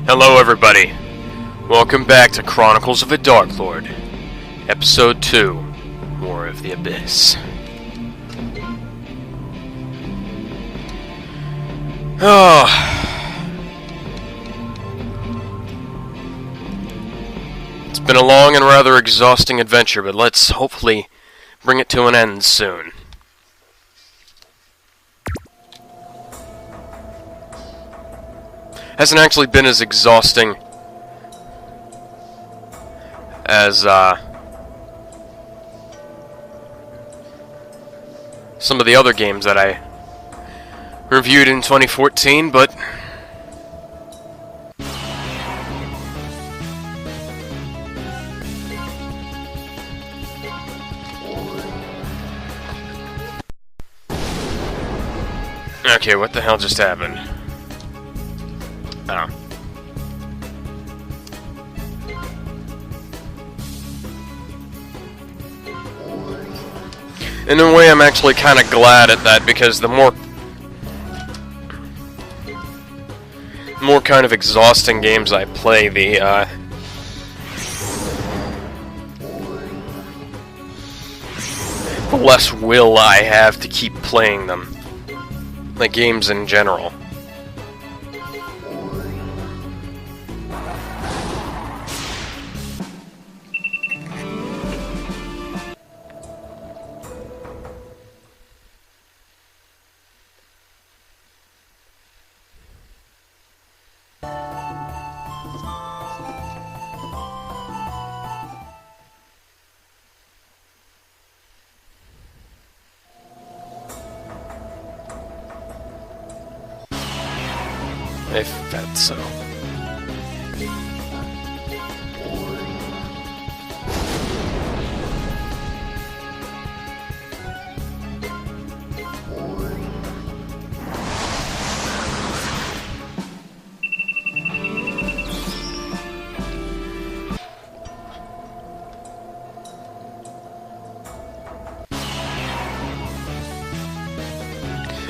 Hello everybody, welcome back to Chronicles of a Dark Lord, Episode 2, War of the Abyss. It's been a long and rather exhausting adventure, but let's hopefully bring it to an end soon. Hasn't actually been as exhausting as some of the other games that I reviewed in 2014, but okay, what the hell just happened? Oh. In a way, I'm actually kind of glad at that, because the more kind of exhausting games I play, the less will I have to keep playing them. The games in general. If that's so.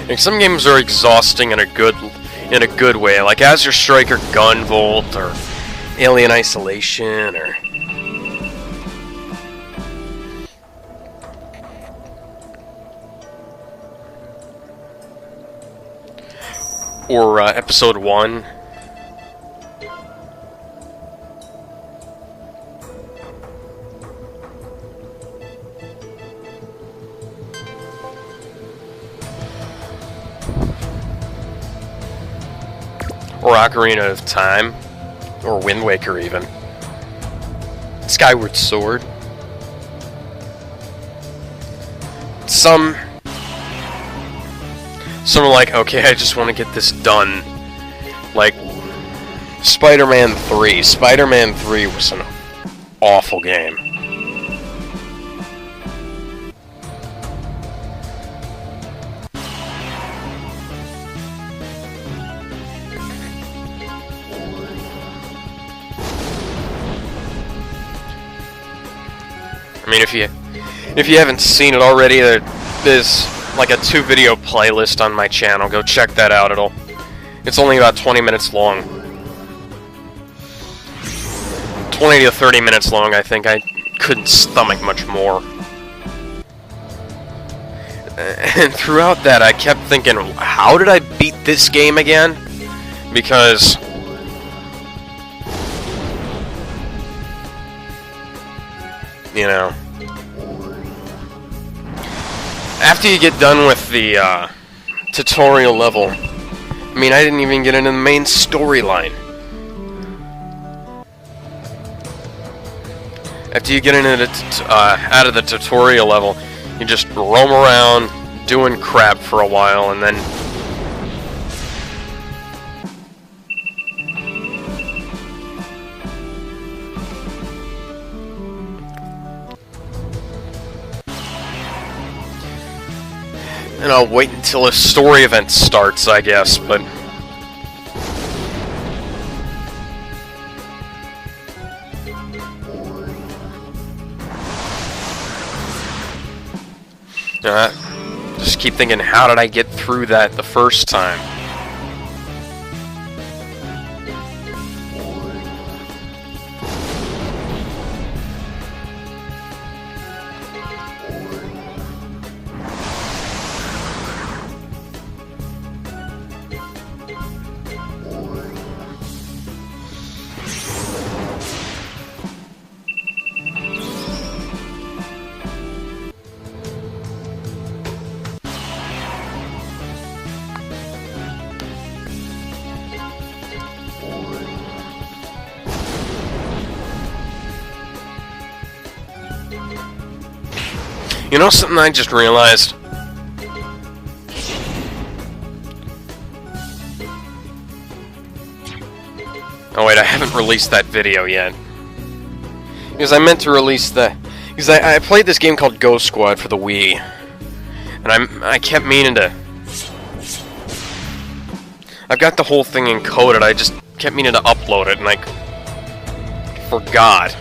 Like, some games are exhausting in a good way, like Azure Strike or Gunvolt or Alien Isolation or Episode 1. Or Ocarina of Time, or Wind Waker even. Skyward Sword. Some are like, okay, I just want to get this done. Like, Spider-Man 3. Spider-Man 3 was an awful game. I mean, if you haven't seen it already, there's like a 2-video playlist on my channel. Go check that out. It's only about 20 minutes long. 20 to 30 minutes long, I think. I couldn't stomach much more. And throughout that, I kept thinking, how did I beat this game again? Because you know, after you get done with the tutorial level, I mean, I didn't even get into the main storyline. After you get into the out of the tutorial level, you just roam around doing crap for a while, and then I'll wait until a story event starts, I guess, but just keep thinking, how did I get through that the first time? You know something I just realized? Oh wait, I haven't released that video yet. Because I meant to release the... Because I played this game called Ghost Squad for the Wii. And I kept meaning to... I've got the whole thing encoded, I just kept meaning to upload it, and I... forgot.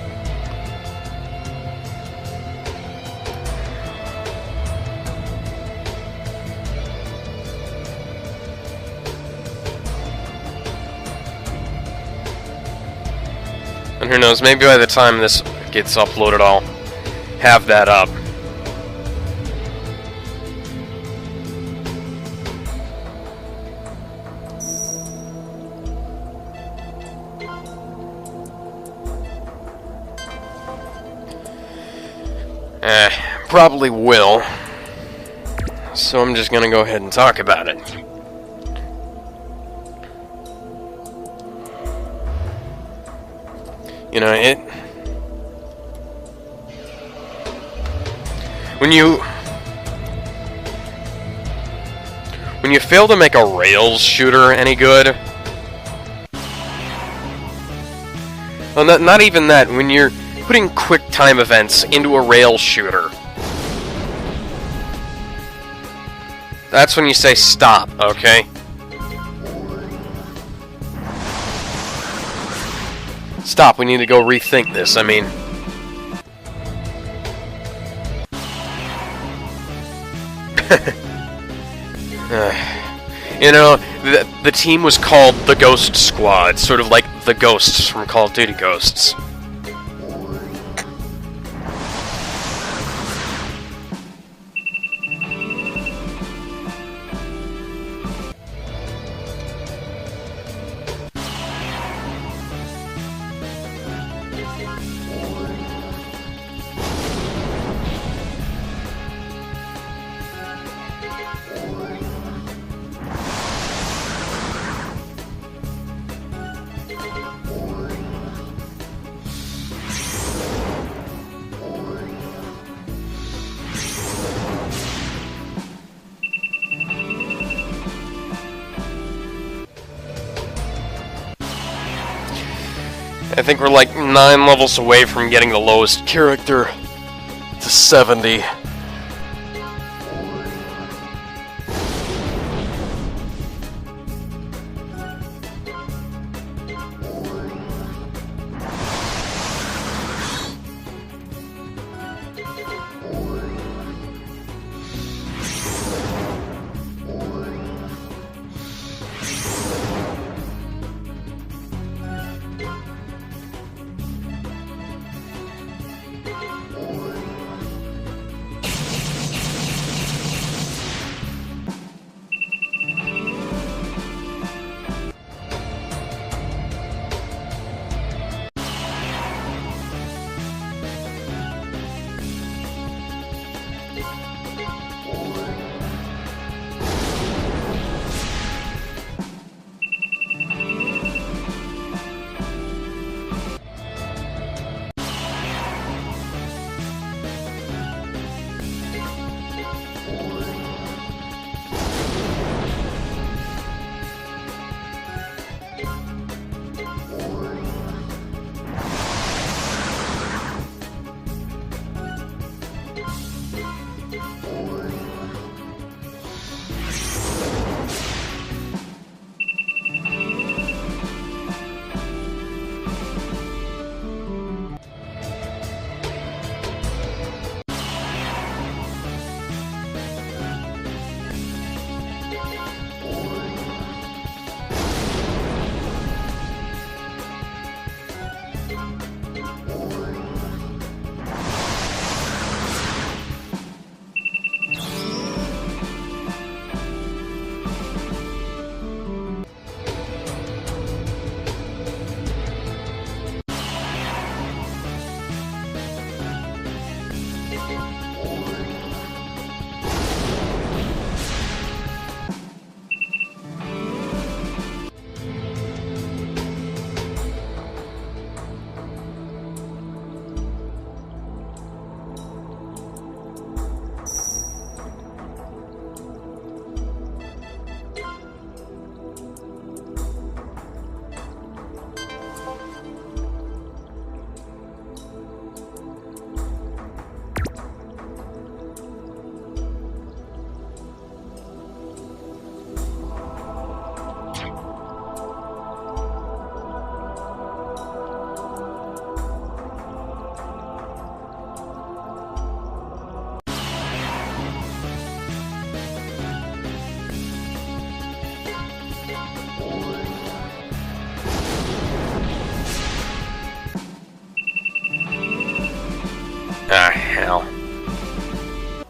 And who knows, maybe by the time this gets uploaded, I'll have that up. Probably will. So I'm just gonna go ahead and talk about it. You know, when you fail to make a Rails shooter any good, well, not even that, when you're putting quick time events into a Rails shooter, that's when you say stop, okay? Stop, we need to go rethink this, I mean... you know, the team was called the Ghost Squad, sort of like the Ghosts from Call of Duty Ghosts. I think we're like 9 levels away from getting the lowest character to 70.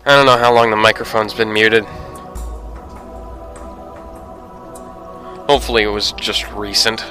I don't know how long the microphone's been muted. Hopefully it was just recent.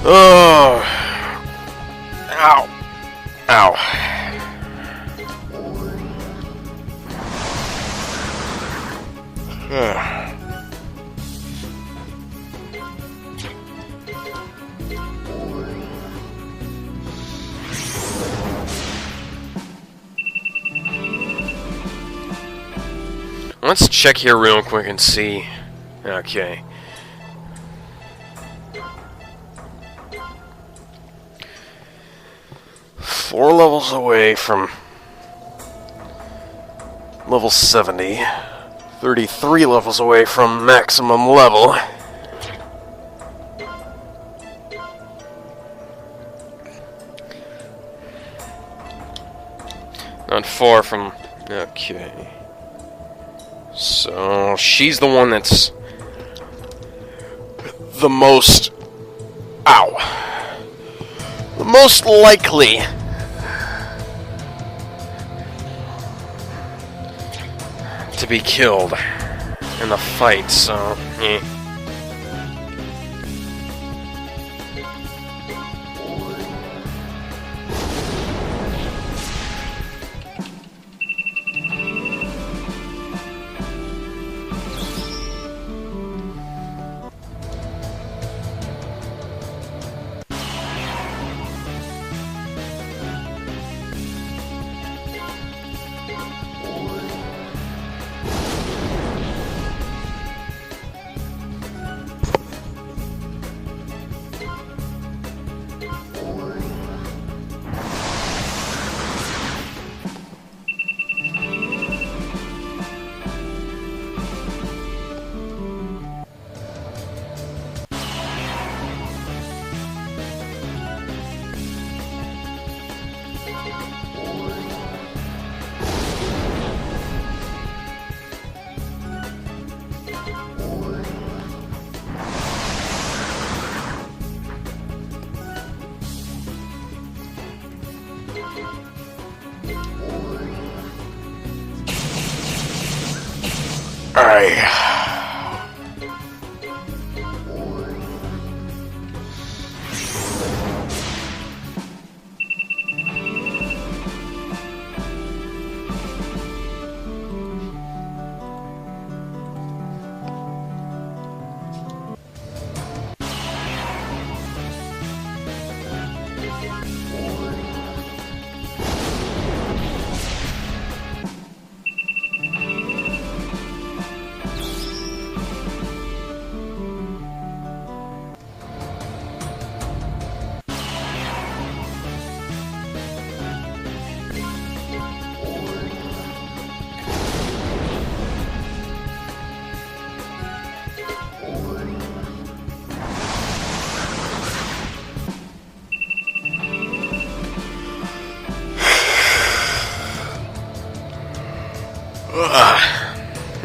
Oh. Ow. Ow. Let's check here real quick and see. Okay. Four levels away from level 70. 33 levels away from maximum level. Not far from... Okay. So, she's the one that's the most... Ow. The most likely to be killed in the fight, so...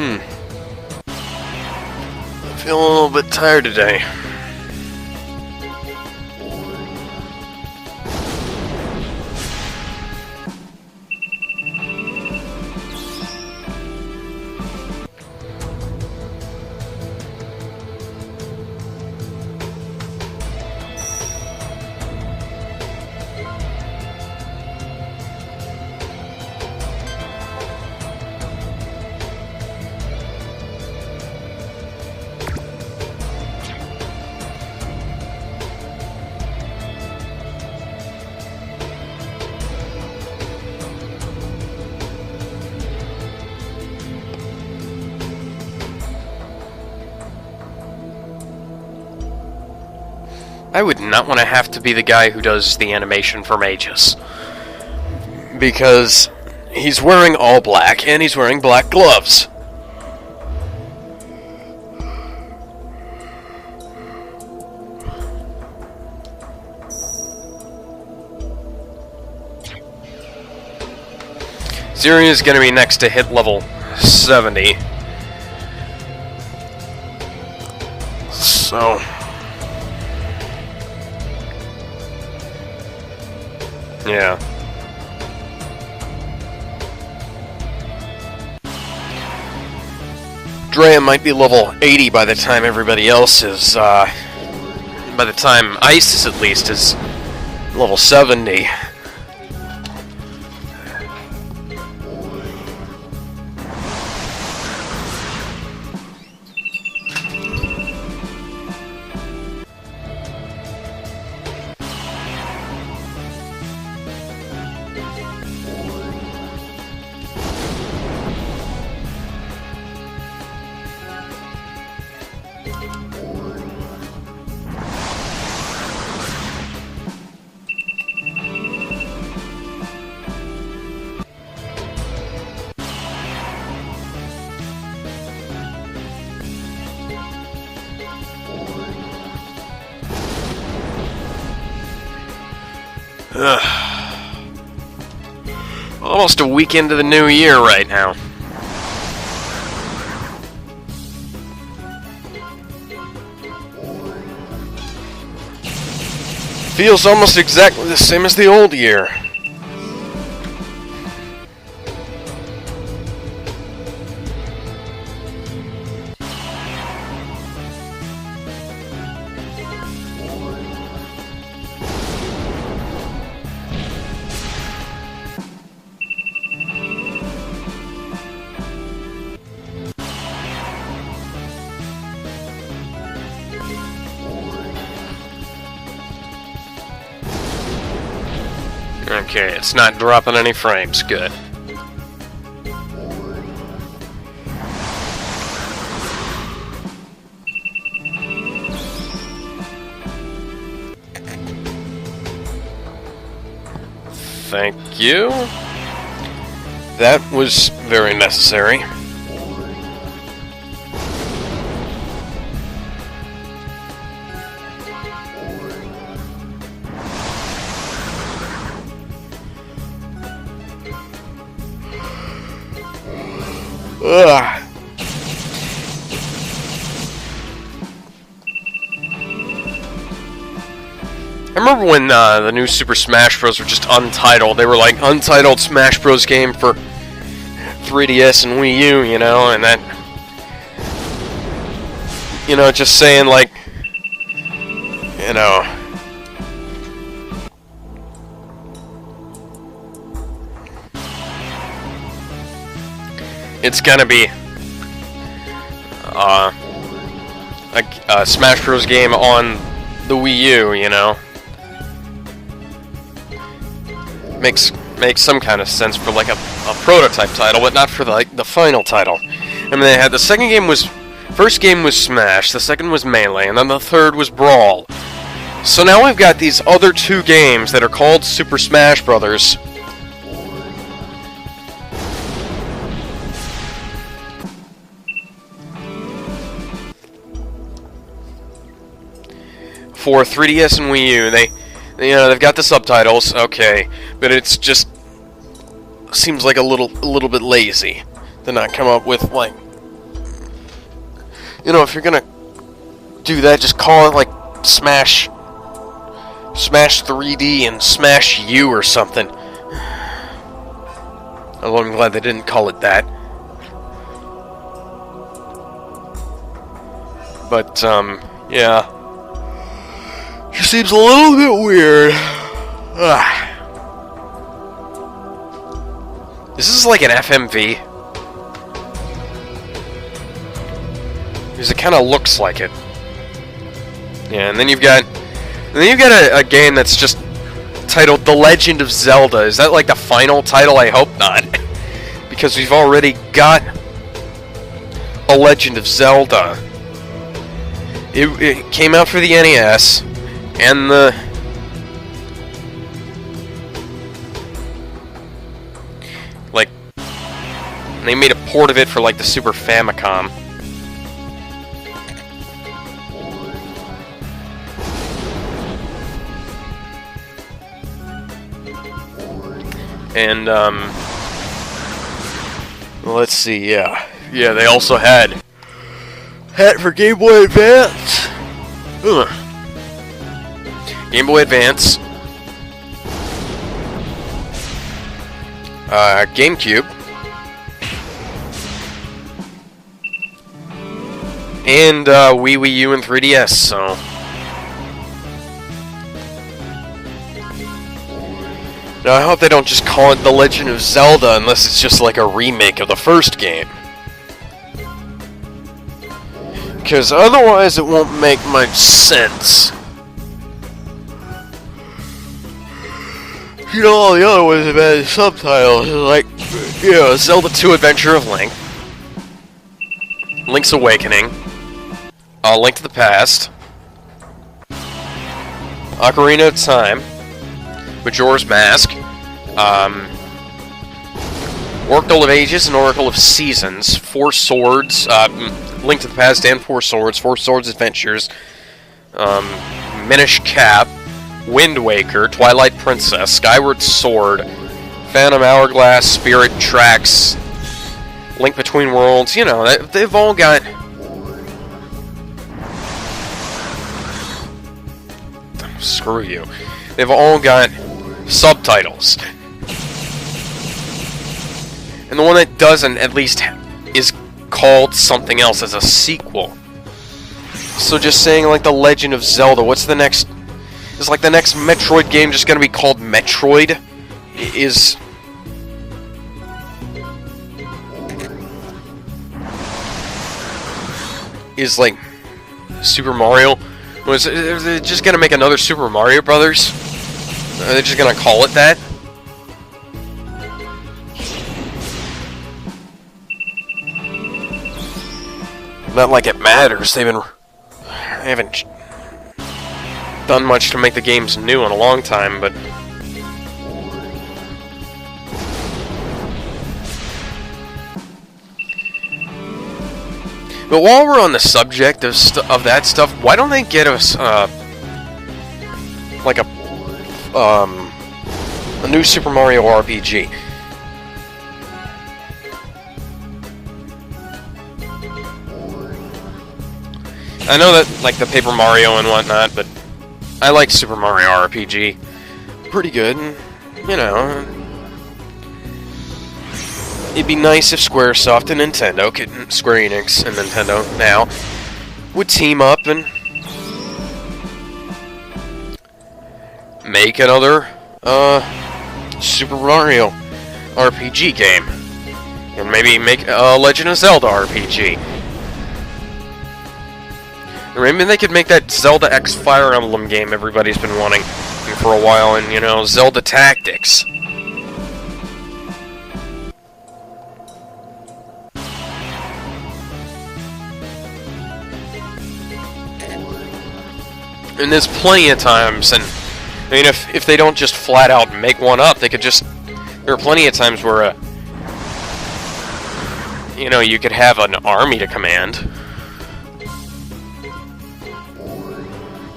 I'm feeling a little bit tired today. I would not want to have to be the guy who does the animation for mages. Because he's wearing all black, and he's wearing black gloves. Ziri is going to be next to hit level 70. So... yeah. Drea might be level 80 by the time everybody else is, by the time Ice, at least, is level 70. Almost a week into the new year right now. Feels almost exactly the same as the old year. Okay, it's not dropping any frames. Good. Thank you. That was very necessary. Ugh. I remember when the new Super Smash Bros. Were just untitled. They were like, untitled Smash Bros. Game for 3DS and Wii U, you know, and that... you know, just saying, like... you know... it's gonna be... a Smash Bros. Game on the Wii U, you know? Makes some kind of sense for like a prototype title, but not for the final title. I mean, they had the second game was... first game was Smash, the second was Melee, and then the third was Brawl. So now we've got these other two games that are called Super Smash Brothers. For 3DS and Wii U, they've got the subtitles, okay, but it's just seems like a little bit lazy to not come up with, like, you know, if you're gonna do that, just call it like Smash 3D and Smash U or something. Although I'm glad they didn't call it that. But yeah. Just seems a little bit weird. Ugh. This is like an FMV. Because it kind of looks like it. Yeah, and then you've got a game that's just titled The Legend of Zelda. Is that like the final title? I hope not. Because we've already got A Legend of Zelda. It came out for the NES. And like, they made a port of it for like the Super Famicom. And let's see, yeah, they also had for Game Boy Advance. Ugh. Game Boy Advance, GameCube, and Wii U and 3DS. So now I hope they don't just call it The Legend of Zelda unless it's just like a remake of the first game. Because otherwise it won't make much sense. You know, all the other ones have had subtitles, like, you know, Zelda 2 Adventure of Link, Link's Awakening, Link to the Past, Ocarina of Time, Majora's Mask, Oracle of Ages and Oracle of Seasons, Four Swords, Link to the Past and Four Swords Adventures, Minish Cap, Wind Waker, Twilight Princess, Skyward Sword, Phantom Hourglass, Spirit Tracks, Link Between Worlds. You know, they've all got... Screw you. They've all got subtitles. And the one that doesn't, at least, is called something else as a sequel. So just saying, like, The Legend of Zelda, what's the next... Is, like, the next Metroid game just gonna be called Metroid? Is like, Super Mario? Is it just gonna make another Super Mario Brothers? Are they just gonna call it that? Not like it matters. They haven't done much to make the games new in a long time, but while we're on the subject of that stuff, why don't they get us like a new Super Mario RPG? I know that, like, the Paper Mario and whatnot, but I like Super Mario RPG. Pretty good, you know. It'd be nice if Squaresoft and Nintendo, Square Enix and Nintendo now, would team up and make another Super Mario RPG game. And maybe make a Legend of Zelda RPG. Or maybe they could make that Zelda X Fire Emblem game everybody's been wanting for a while, and, you know, Zelda Tactics. And there's plenty of times, and I mean, if they don't just flat out make one up, they could just... There are plenty of times where, you know, you could have an army to command.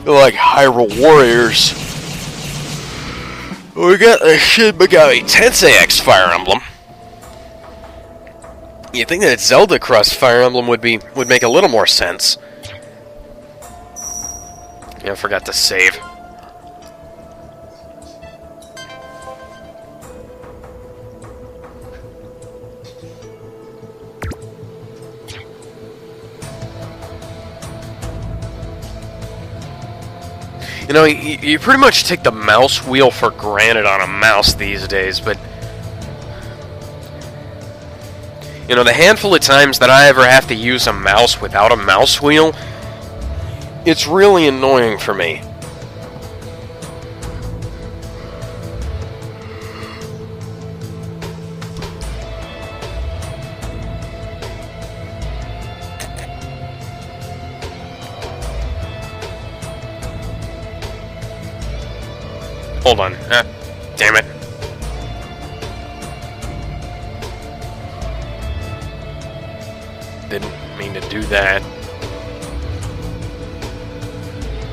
Like Hyrule Warriors. We got the Shin Megami Tensei X Fire Emblem. You'd think that Zelda Cross Fire Emblem would make a little more sense. Yeah, I forgot to save. You know, you pretty much take the mouse wheel for granted on a mouse these days, but... You know, the handful of times that I ever have to use a mouse without a mouse wheel, it's really annoying for me. Hold on. Damn it. Didn't mean to do that.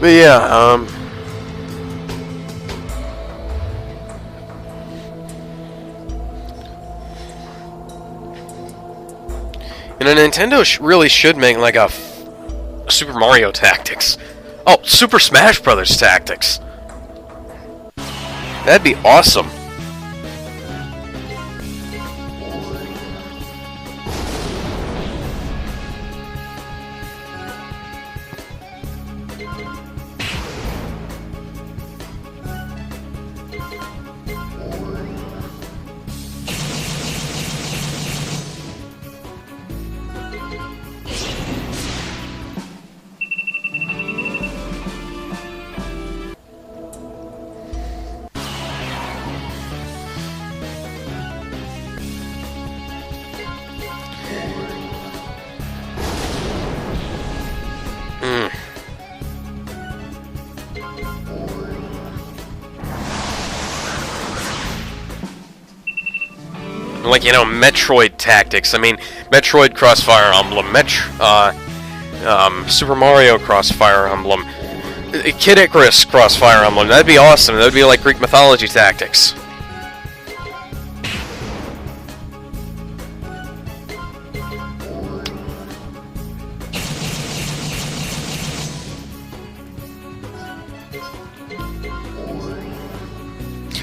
But yeah, you know, Nintendo really should make like a Super Mario Tactics. Oh, Super Smash Brothers Tactics. That'd be awesome. Like, you know, Metroid Tactics. I mean, Metroid Crossfire Emblem, Super Mario Crossfire Emblem, Kid Icarus Crossfire Emblem. That'd be awesome. That'd be like Greek Mythology Tactics.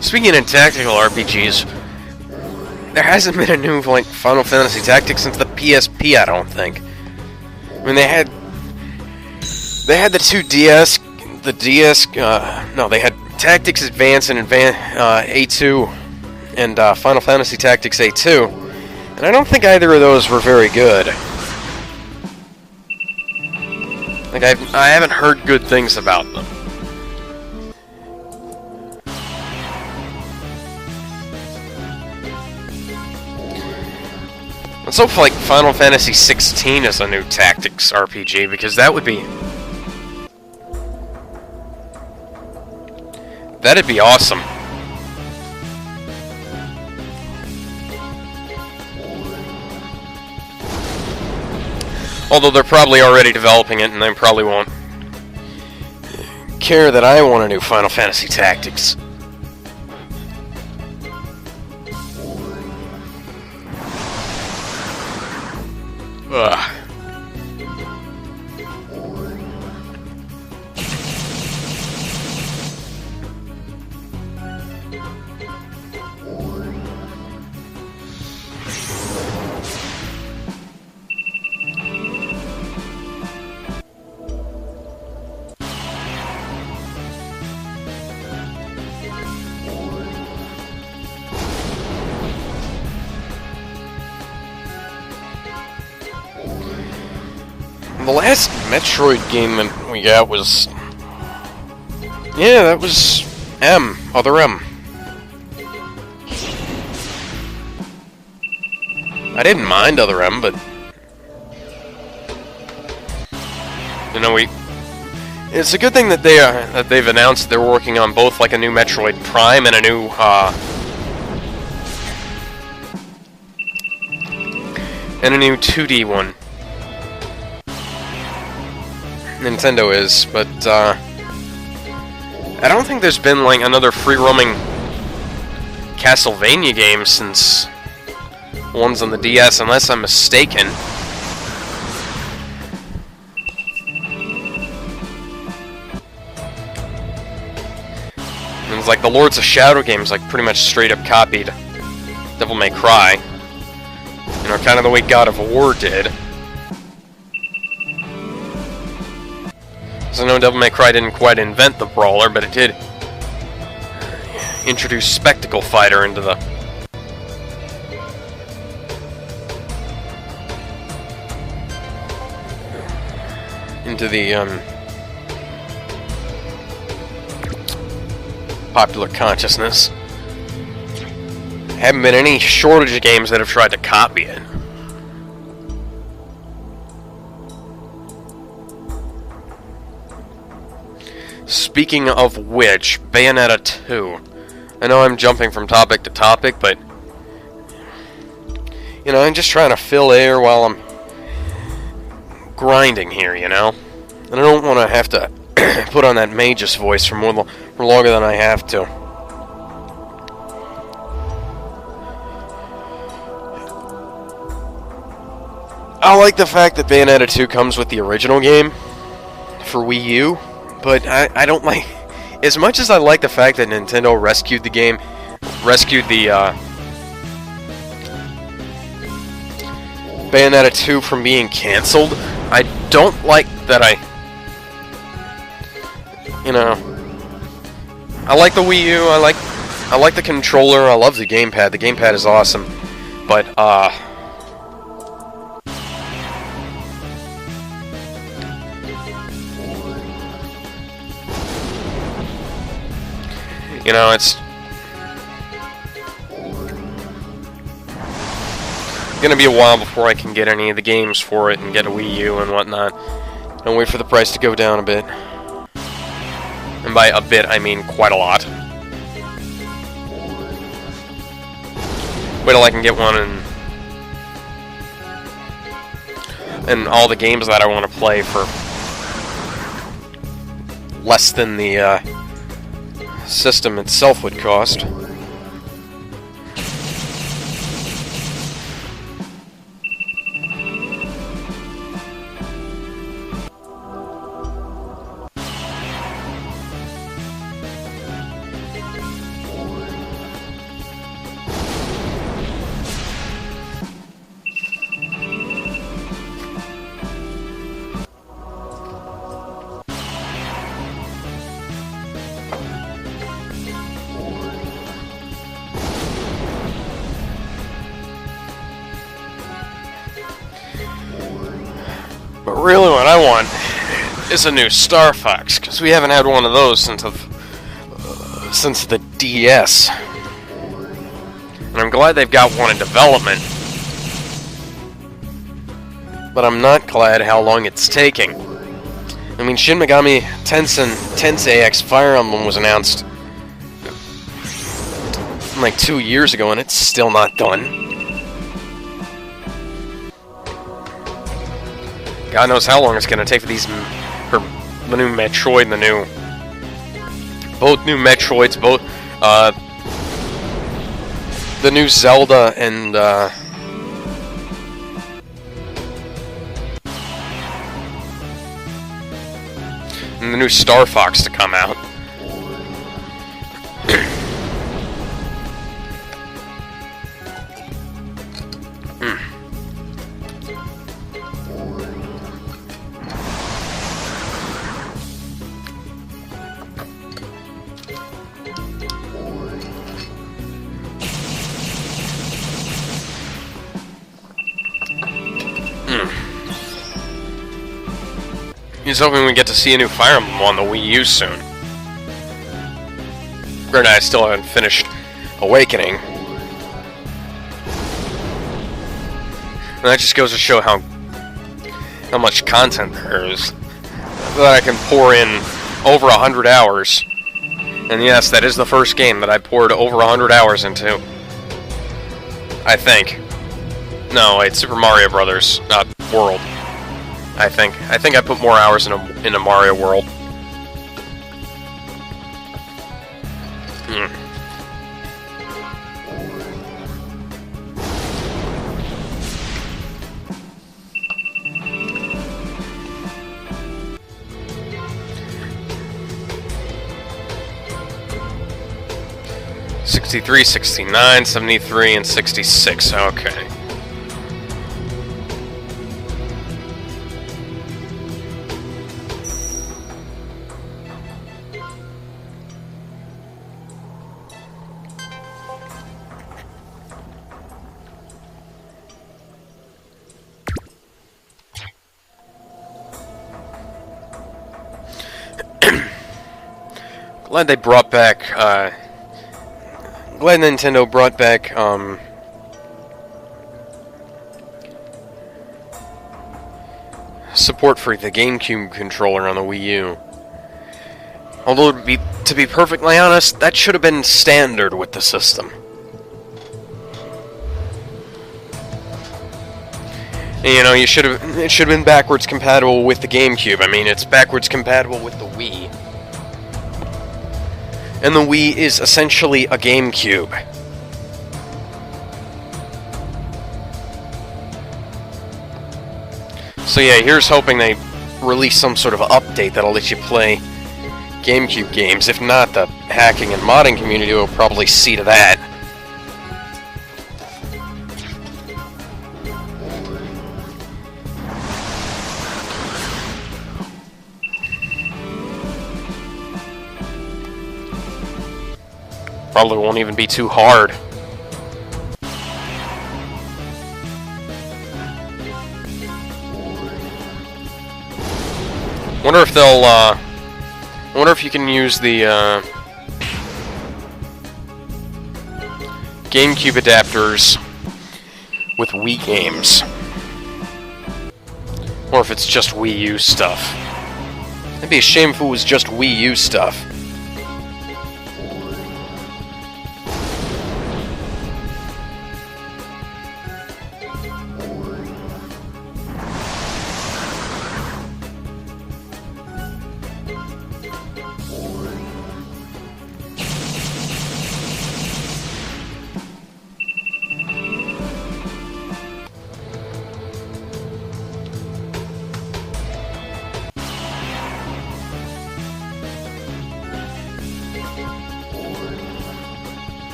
Speaking of tactical RPGs, there hasn't been a new like Final Fantasy Tactics since the PSP, I don't think. I mean, they had the two DS, they had Tactics Advance and A2, and Final Fantasy Tactics A2, and I don't think either of those were very good. Like, I haven't heard good things about them. Let's hope like Final Fantasy 16 is a new Tactics RPG, because that'd be awesome. Although they're probably already developing it, and they probably won't care that I want a new Final Fantasy Tactics. Ugh. The last Metroid game that we got was... yeah, that was Other M. I didn't mind Other M, but... you know, it's a good thing that they've announced they're working on both, like, a new Metroid Prime and a new, and a new 2D one. Nintendo is, but I don't think there's been like another free-roaming Castlevania game since one's on the DS, unless I'm mistaken. And it's like the Lords of Shadow games, like pretty much straight up copied Devil May Cry, you know, kind of the way God of War did. So I know Devil May Cry didn't quite invent the brawler, but it did introduce Spectacle Fighter into the popular consciousness. Haven't been any shortage of games that have tried to copy it. Speaking of which, Bayonetta 2. I know I'm jumping from topic to topic, but you know, I'm just trying to fill air while I'm grinding here, you know? And I don't want to have to put on that Magus voice for longer than I have to. I like the fact that Bayonetta 2 comes with the original game for Wii U, but I don't like... As much as I like the fact that Nintendo rescued the Bayonetta 2 from being cancelled, I don't like that you know, I like the Wii U, I like the controller, I love the gamepad. The gamepad is awesome, but you know, it's gonna be a while before I can get any of the games for it and get a Wii U and whatnot. And wait for the price to go down a bit. And by a bit, I mean quite a lot. Wait till I can get one and all the games that I want to play for less than the system itself would cost. But really what I want is a new Star Fox, because we haven't had one of those since the DS. And I'm glad they've got one in development. But I'm not glad how long it's taking. I mean, Shin Megami Tensei X Fire Emblem was announced like 2 years ago, and it's still not done. God knows how long it's going to take for the new Metroid and both new Metroids, the new Zelda and the new Star Fox to come out. He's hoping we get to see a new Fire Emblem on the Wii U soon. Granted, I still haven't finished Awakening. And that just goes to show how much content there is that I can pour in over 100 hours. And yes, that is the first game that I poured over 100 hours into. I think. No, wait, Super Mario Brothers, not World. I think I put more hours into Mario World. Hmm. '63, '69, '73, and '66. Okay. Glad they brought back, glad Nintendo brought back, support for the GameCube controller on the Wii U. Although, to be perfectly honest, that should have been standard with the system. You know, it should have been backwards compatible with the GameCube. I mean, it's backwards compatible with the Wii. And the Wii is essentially a GameCube. So yeah, here's hoping they release some sort of update that'll let you play GameCube games. If not, the hacking and modding community will probably see to that. Probably won't even be too hard. Wonder if they'll, wonder if you can use the, GameCube adapters with Wii games. Or if it's just Wii U stuff. It'd be a shame if it was just Wii U stuff.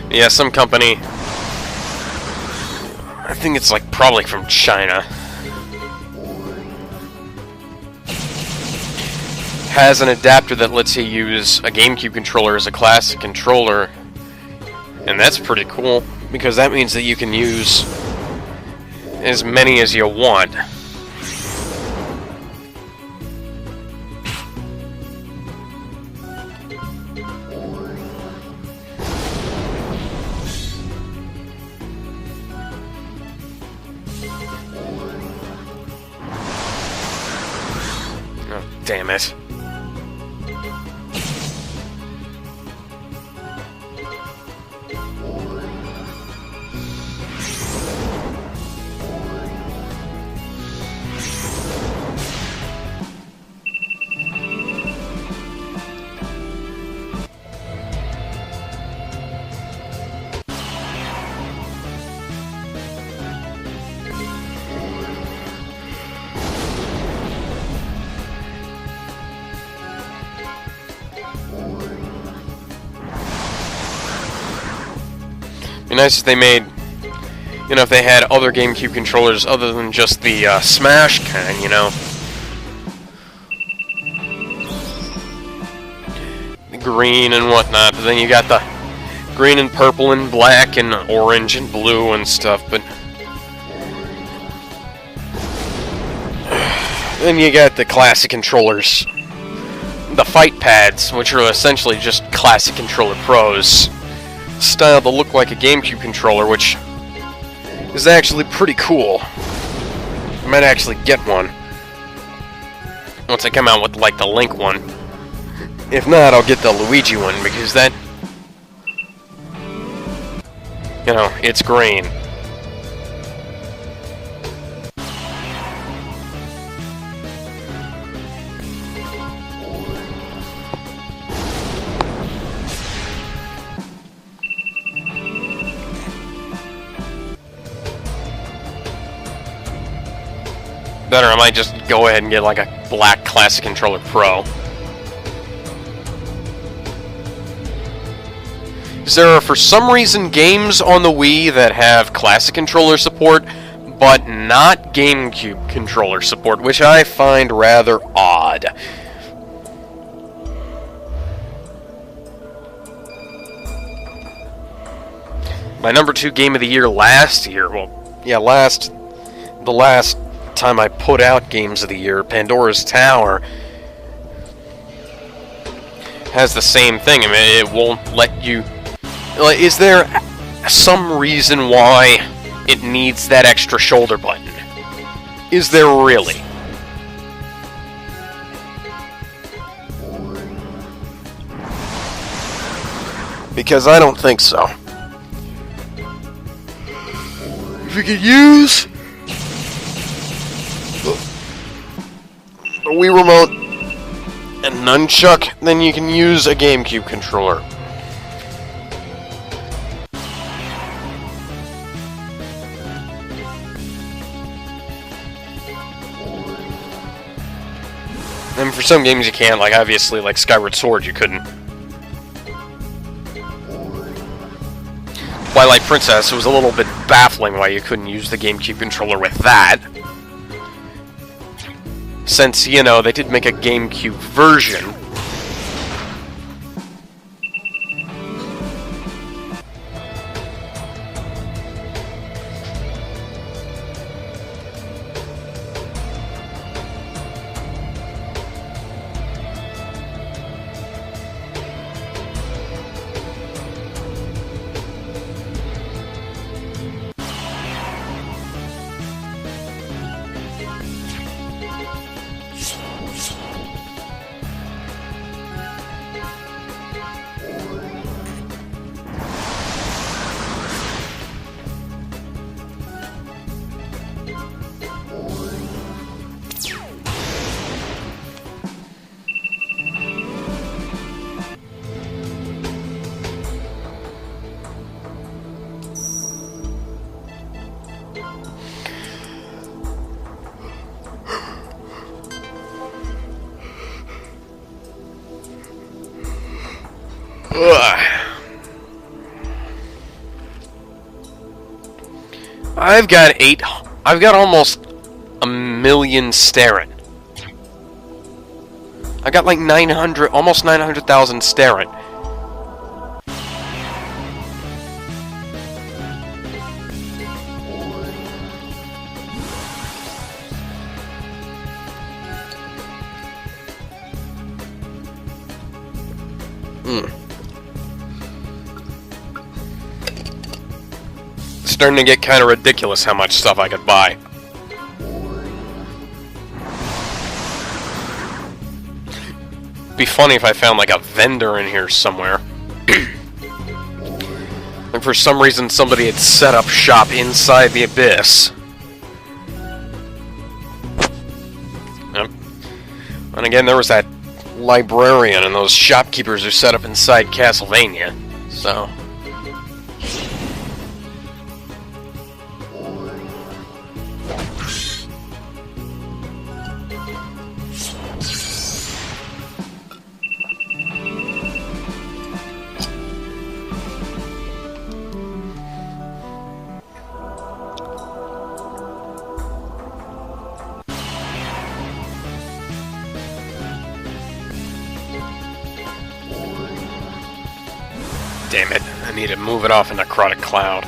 Yeah, some company, I think it's like probably from China, has an adapter that lets you use a GameCube controller as a classic controller, and that's pretty cool, because that means that you can use as many as you want. Damn it. It'd be nice if they made, you know, if they had other GameCube controllers other than just the Smash kind, you know. The green and whatnot, but then you got the green and purple and black and orange and blue and stuff, but then you got the classic controllers, the fight pads, which are essentially just classic controller pros, style to look like a GameCube controller, which is actually pretty cool. I might actually get one once I come out with like the Link one. If not, I'll get the Luigi one, because that, you know, it's green. Better, I might just go ahead and get like a black Classic Controller Pro. Because there are, for some reason, games on the Wii that have Classic Controller support, but not GameCube controller support, which I find rather odd. My number 2 game of the year last year, well, yeah, the last time I put out Games of the Year, Pandora's Tower has the same thing. I mean, it won't let you... Like, is there some reason why it needs that extra shoulder button? Is there really? Because I don't think so. If you could use a Wii Remote and Nunchuck, then you can use a GameCube controller. And for some games you can't, like obviously like Skyward Sword you couldn't. Twilight Princess, it was a little bit baffling why you couldn't use the GameCube controller with that. Since, you know, they did make a GameCube version. I've got almost 1 million staring. I got like 900, almost 900,000 staring. Starting to get kind of ridiculous how much stuff I could buy. Be funny if I found like a vendor in here somewhere. And for some reason somebody had set up shop inside the Abyss. Yep. And again, there was that librarian and those shopkeepers who set up inside Castlevania. So... Damn it, I need to move it off a necrotic cloud.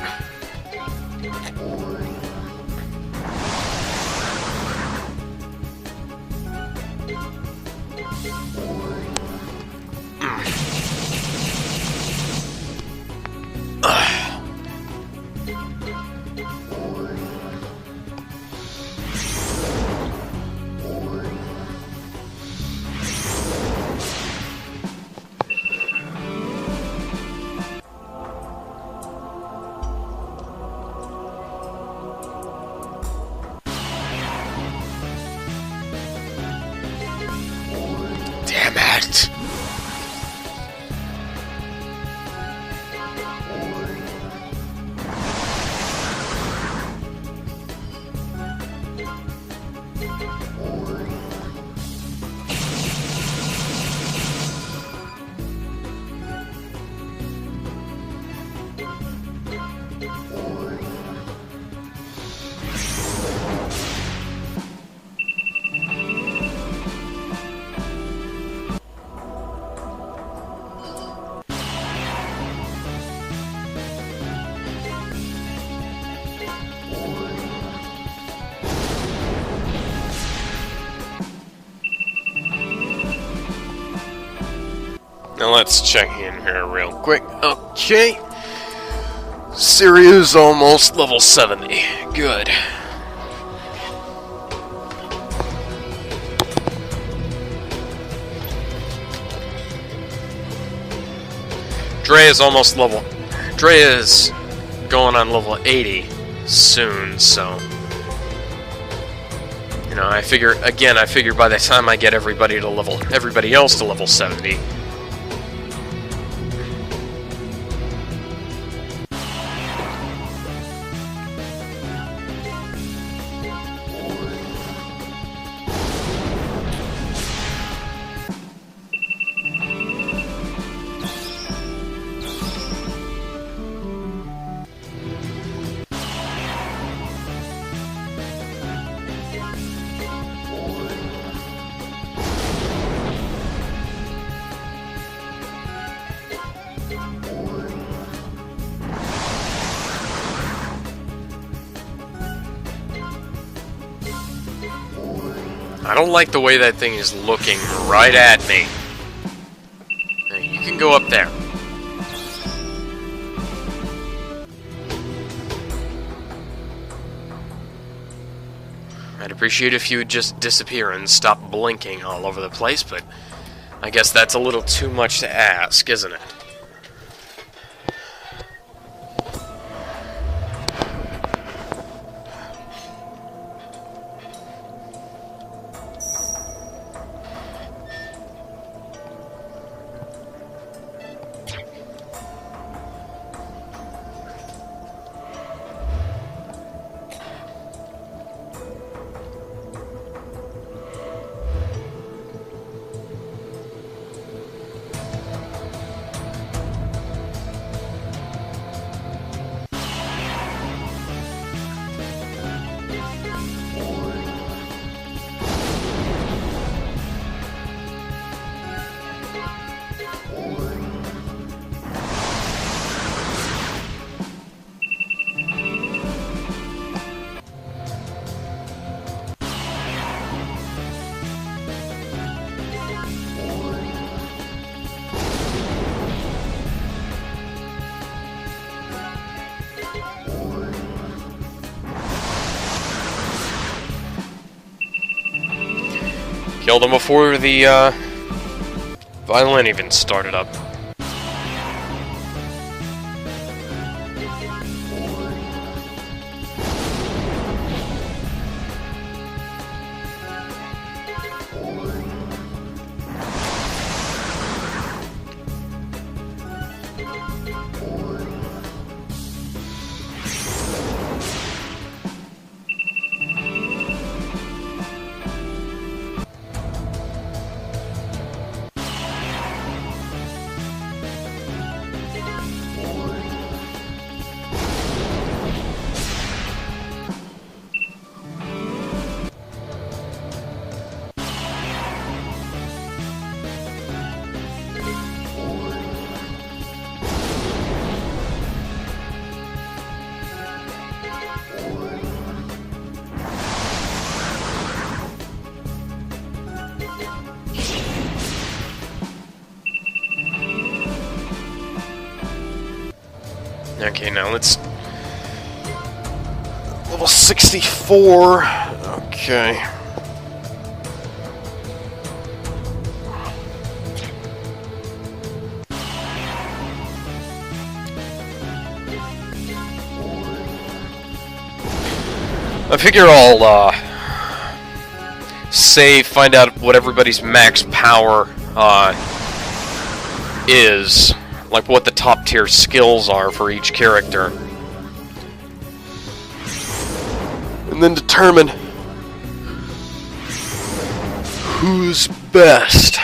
Damn it! Now let's check in here real quick. Okay. Syria's almost level 70. Good. Drea's almost level... Drea's going on level 80 soon, so... You know, I figure by the time I get everybody else to level 70... I don't like the way that thing is looking right at me. Now, you can go up there. I'd appreciate if you would just disappear and stop blinking all over the place, but I guess that's a little too much to ask, isn't it? Killed him before the violin even started up. Okay, now let's... Level 64. Okay. I figure I'll, save, find out what everybody's max power, is. Like what the top tier skills are for each character. And then determine who's best.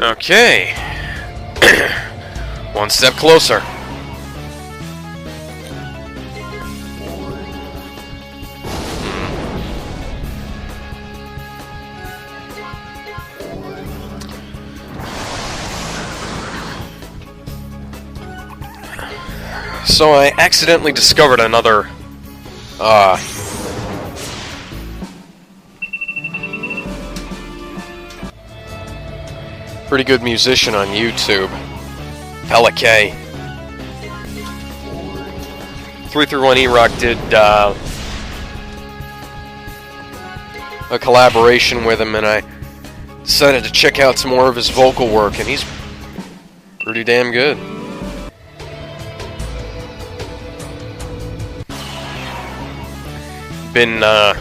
Okay. One step closer. So I accidentally discovered another, pretty good musician on YouTube. Pelican. 331 E-Rock did, a collaboration with him, and I decided to check out some more of his vocal work, and he's pretty damn good. Been, I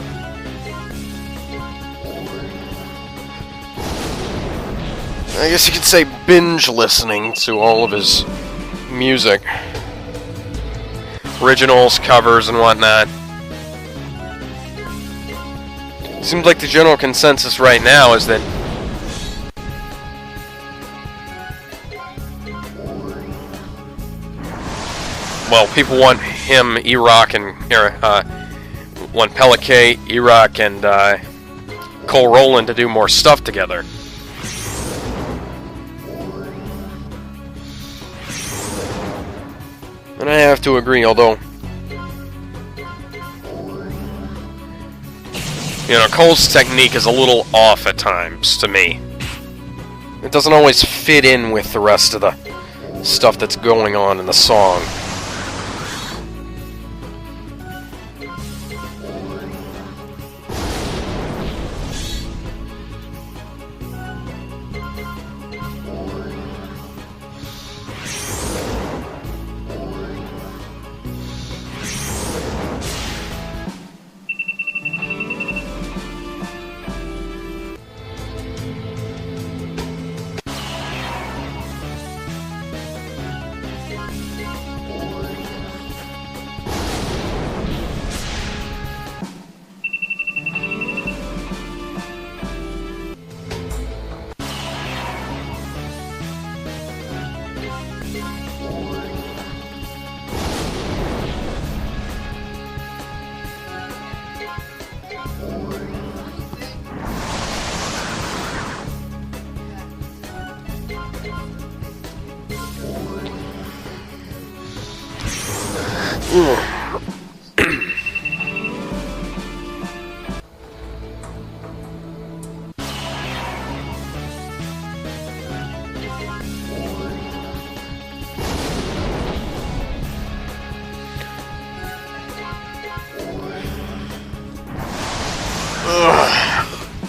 guess you could say binge listening to all of his music. Originals, covers, and whatnot. Seems like the general consensus right now is that well, people want him, E-Rock, and want Pelican, E-Rock, and Cole Rowland to do more stuff together. And I have to agree, although, you know, Cole's technique is a little off at times to me. It doesn't always fit in with the rest of the stuff that's going on in the song.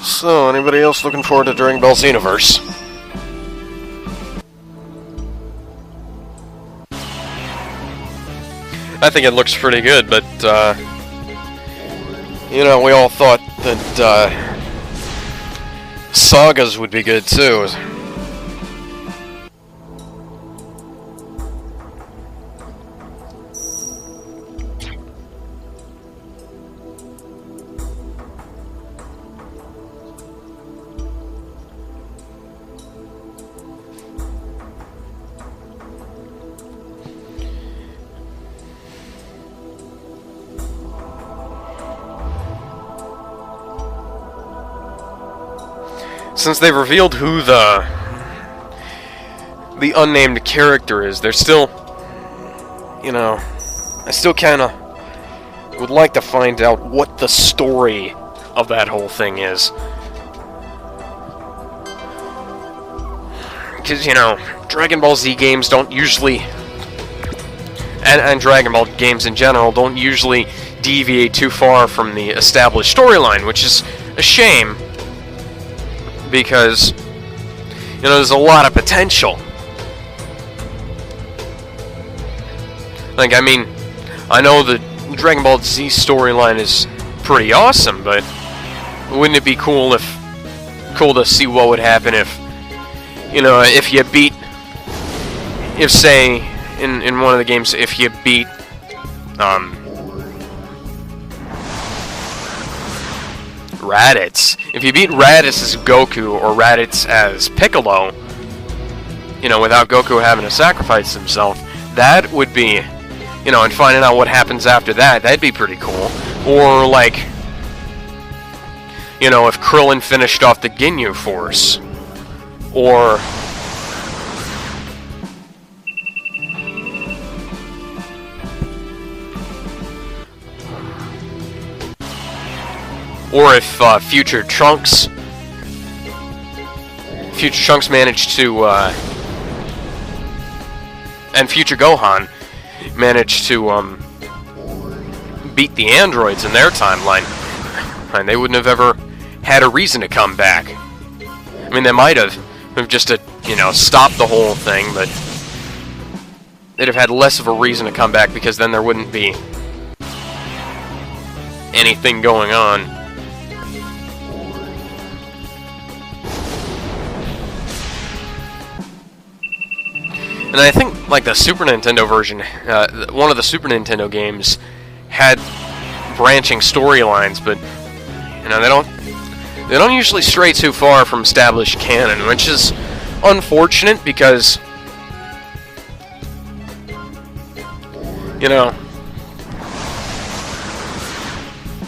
So, anybody else looking forward to Dragon Ball Xenoverse? I think it looks pretty good, but, you know, we all thought that, sagas would be good, too. Since they've revealed who the unnamed character is, they're still, you know, I still kind of would like to find out what the story of that whole thing is. Because, you know, Dragon Ball Z games don't usually, and Dragon Ball games in general, don't usually deviate too far from the established storyline, which is a shame. Because, you know, there's a lot of potential. Like, I mean, I know the Dragon Ball Z storyline is pretty awesome, but wouldn't it be cool to see what would happen if, you know, if you beat, if, say, in one of the games, if you beat, Raditz. If you beat Raditz as Goku or Raditz as Piccolo, without Goku having to sacrifice himself. That would be, and finding out what happens after that, that'd be pretty cool. Or, like, if Krillin finished off the Ginyu Force. Or... Or if Future Trunks managed to, and Future Gohan managed to, beat the androids in their timeline, and they wouldn't have ever had a reason to come back. I mean, they might have just to, stop the whole thing, but they'd have had less of a reason to come back, because then there wouldn't be anything going on. And I think, like, the Super Nintendo version, one of the Super Nintendo games had branching storylines, but, they don't usually stray too far from established canon, which is unfortunate because,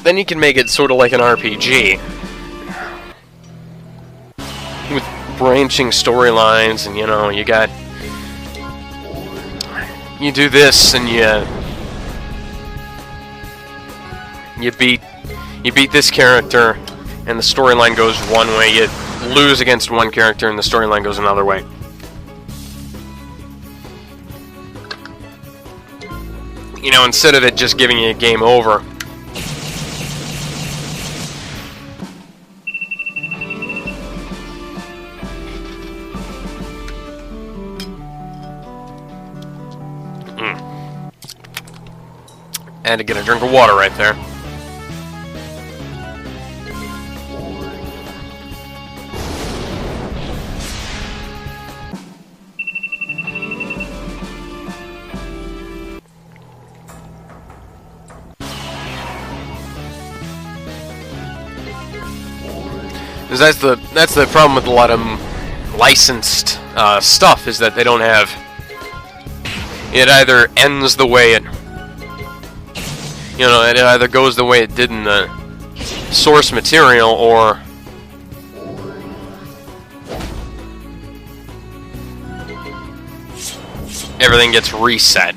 then you can make it sort of like an RPG with branching storylines, and, you do this, and you beat this character, and the storyline goes one way. You lose against one character, and the storyline goes another way. Instead of it just giving you a game over. And to get a drink of water right there. That's the problem with a lot of licensed stuff, is that they don't have. It either ends the way it. It either goes the way it did in the source material, or everything gets reset.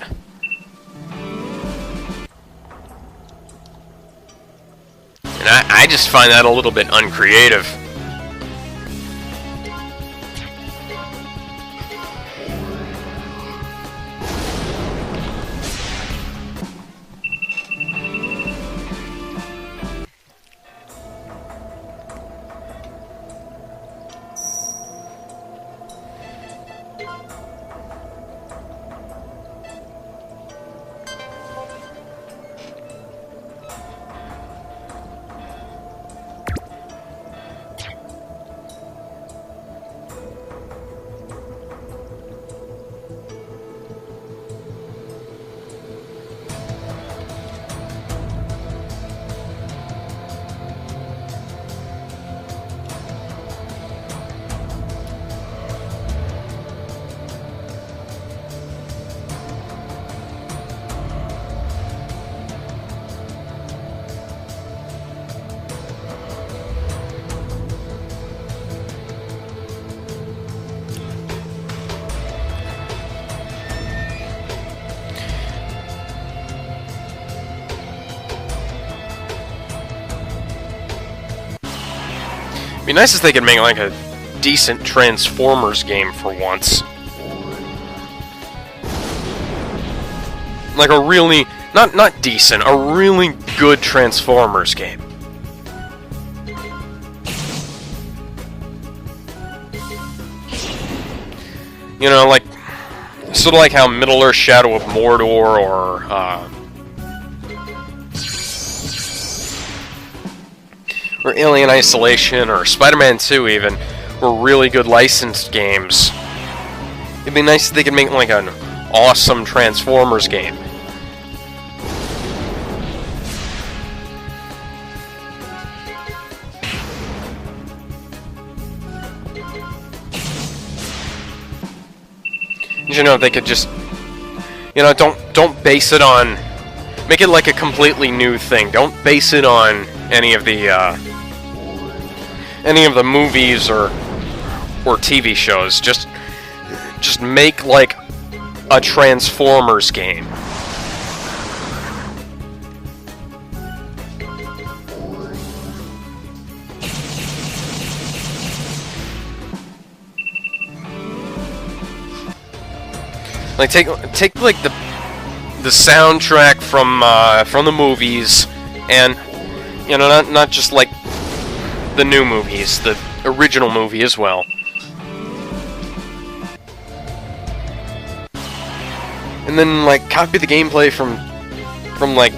And I just find that a little bit uncreative. It'd be nice if they could make like a decent Transformers game for once. Like a really, not decent, a really good Transformers game. Like, sort of like how Middle-earth Shadow of Mordor or Alien Isolation, or Spider-Man 2 even, were really good licensed games. It'd be nice if they could make like an awesome Transformers game. You know, they could just, you know, don't base it on, make it like a completely new thing. Don't base it on any of the movies or TV shows. Just make like a Transformers game. Like take like the soundtrack from the movies, and you know, not just like the new movies, the original movie as well. And then like copy the gameplay from like,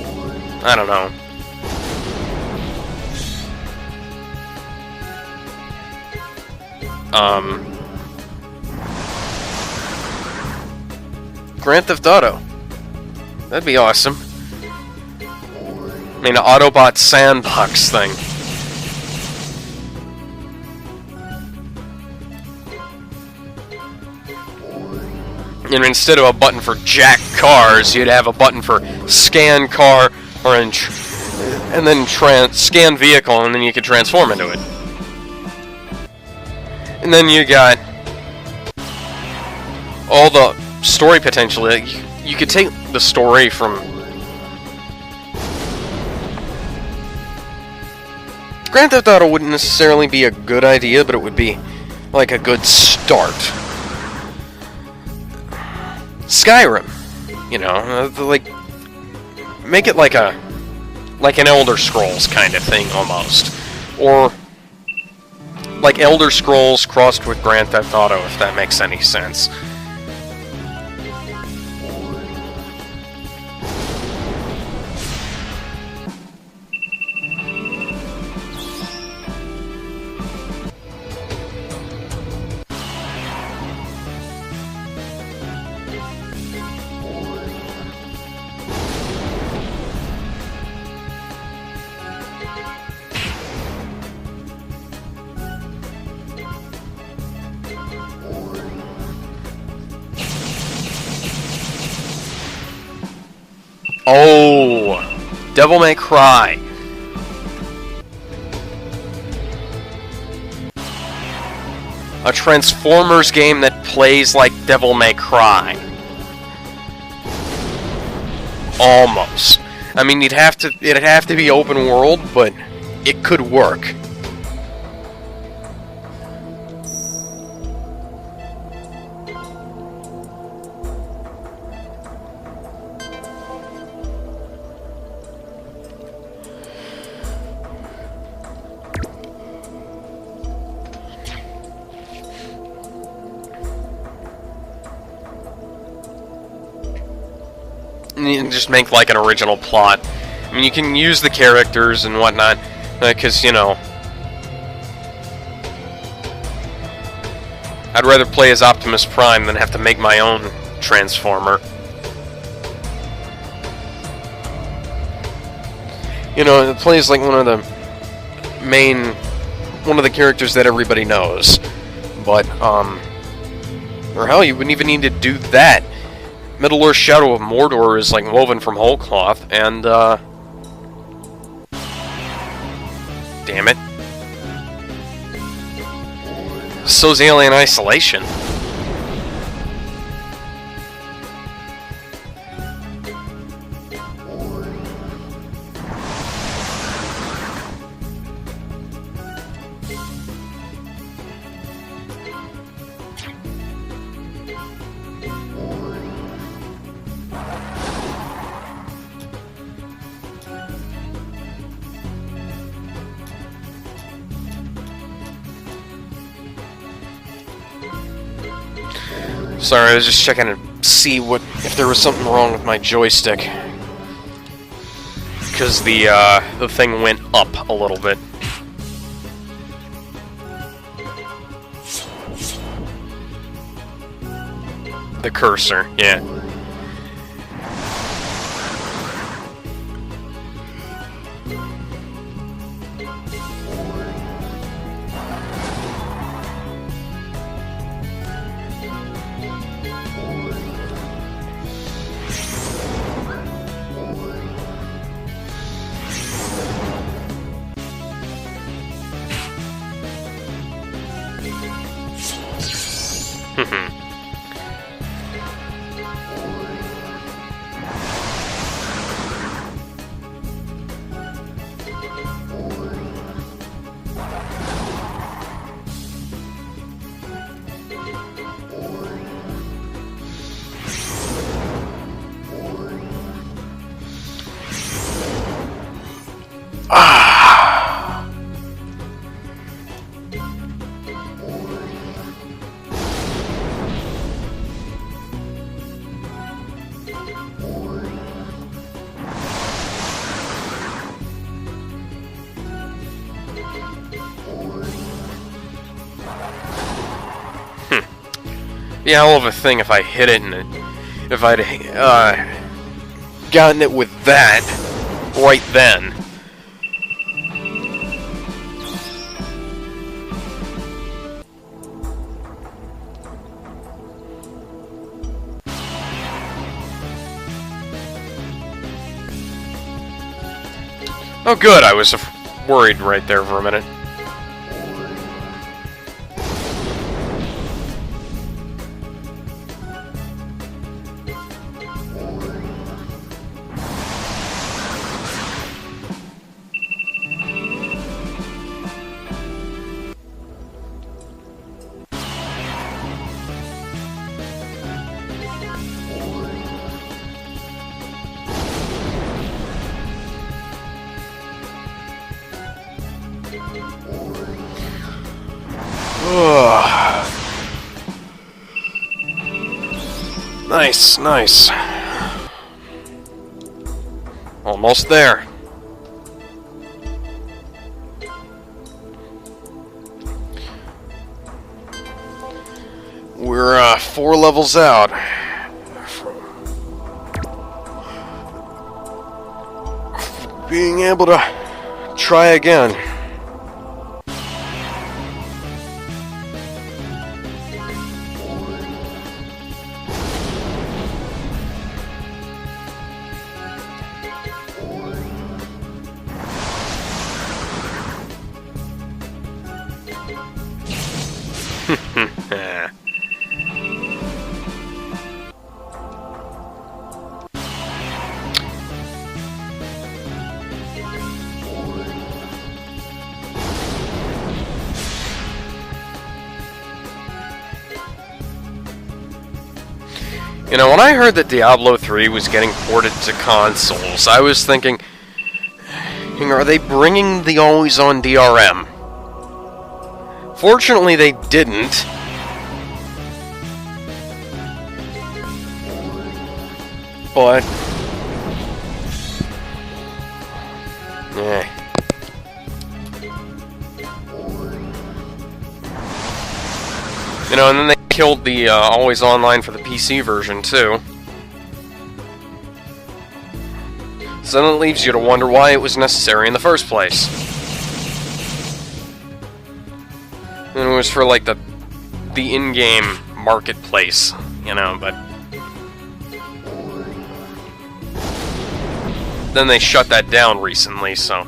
I don't know. Grand Theft Auto. That'd be awesome. I mean, an Autobot sandbox thing. And instead of a button for jack cars, you'd have a button for scan car, or and then scan vehicle, and then you could transform into it. And then you got all the story potential. You could take the story from Grand Theft Auto wouldn't necessarily be a good idea, but it would be like a good start. Skyrim, you know, like make it like an Elder Scrolls kind of thing almost, or like Elder Scrolls crossed with Grand Theft Auto, if that makes any sense. Oh, Devil May Cry. A Transformers game that plays like Devil May Cry. Almost. I mean, it'd have to be open world, but it could work. And just make like an original plot. I mean, you can use the characters and whatnot, because, you know, I'd rather play as Optimus Prime than have to make my own Transformer. You know, it plays like one of the characters that everybody knows. But, or hell, you wouldn't even need to do that. Middle-earth Shadow of Mordor is like woven from whole cloth, and damn it. So's Alien Isolation. Sorry, I was just checking to see if there was something wrong with my joystick, because the thing went up a little bit. The cursor, yeah. Be a hell of a thing if I hit it and if I'd gotten it with that right then. Oh good, I was worried right there for a minute. Nice, nice. Almost there. We're 4 levels out. Being able to try again. You know, when I heard that Diablo 3 was getting ported to consoles, I was thinking, are they bringing the always-on DRM? Fortunately, they didn't. But... yeah. You know, and then they killed the always online for the PC version too. So then it leaves you to wonder why it was necessary in the first place. And it was for like the in-game marketplace, you know, but then they shut that down recently, so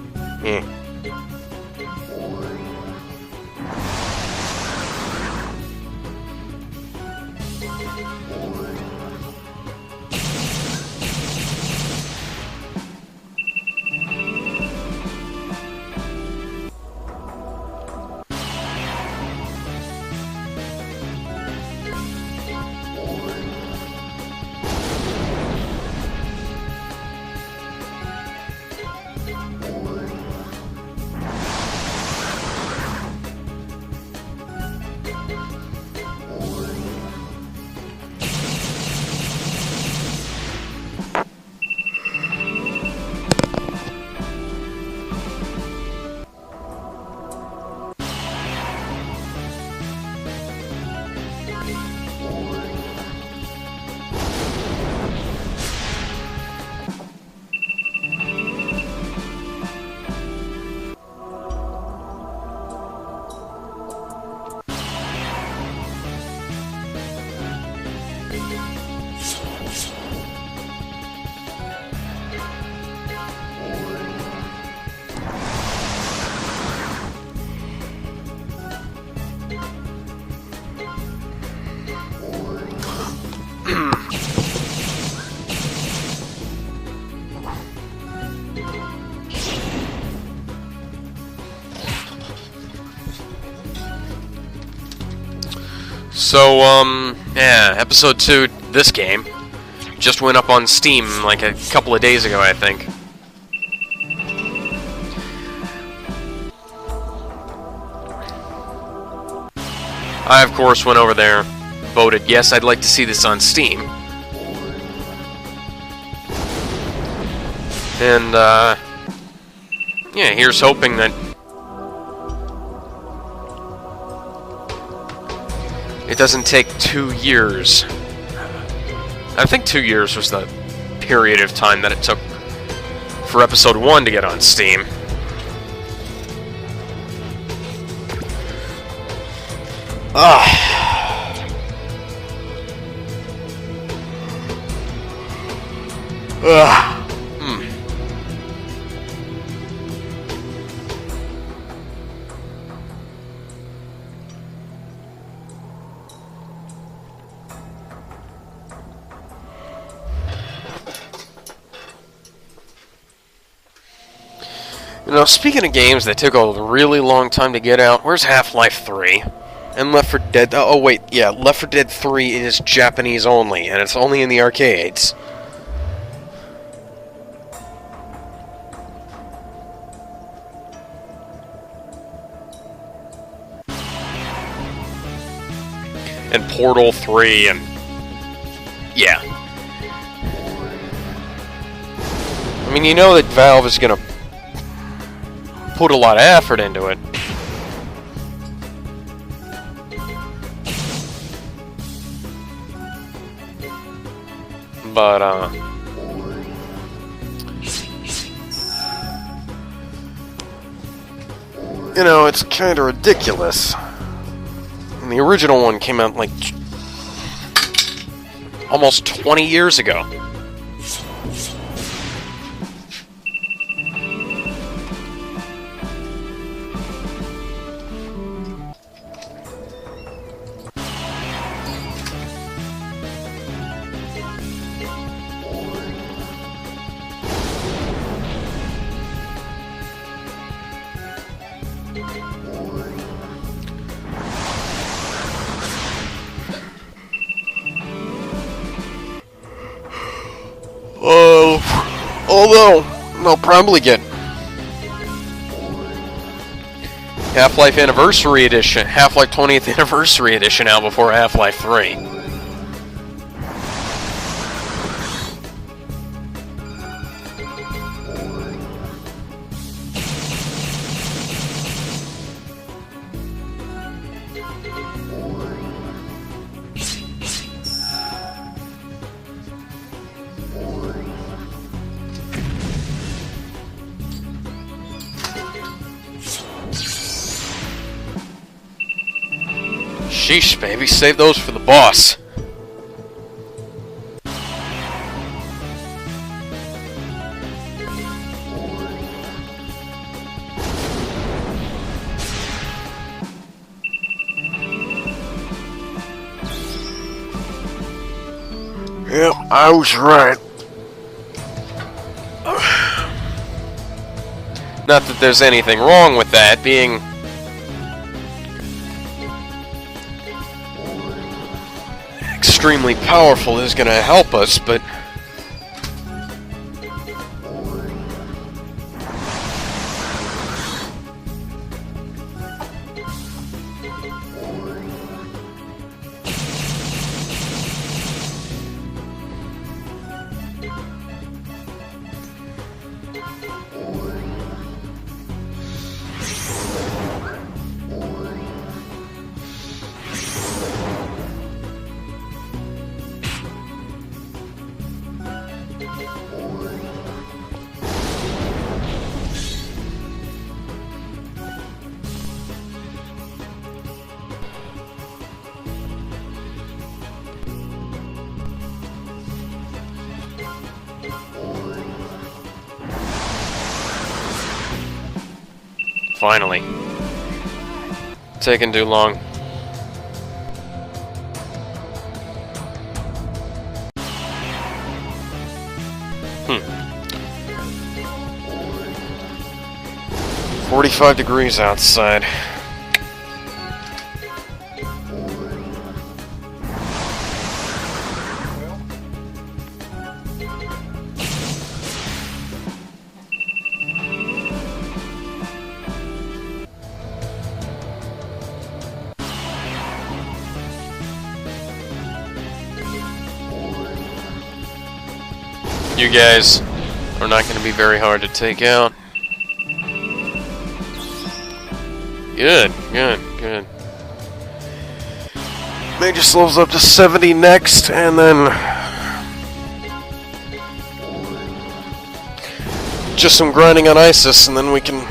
So, yeah, episode 2, this game, just went up on Steam like a couple of days ago, I think. I, of course, went over there, voted, yes, I'd like to see this on Steam. And, yeah, here's hoping that it doesn't take 2 years. I think 2 years was the period of time that it took for episode 1 to get on Steam. You know, speaking of games that took a really long time to get out, where's Half-Life 3? And Left 4 Dead... Oh, wait, yeah, Left 4 Dead 3 is Japanese only, and it's only in the arcades. And Portal 3, and... yeah. I mean, you know that Valve is gonna put a lot of effort into it. But, you know, it's kinda ridiculous. And the original one came out, like, almost 20 years ago. Although, they'll probably get Half-Life Anniversary Edition, Half-Life 20th Anniversary Edition out before Half-Life 3. Sheesh, baby, save those for the boss. Yep, I was right. Not that there's anything wrong with that, being extremely powerful is gonna help us, but finally. Taking too long. Hmm. 45 degrees outside. You guys are not going to be very hard to take out. Good, good, good. Magus levels up to 70 next, and then just some grinding on Isis, and then we can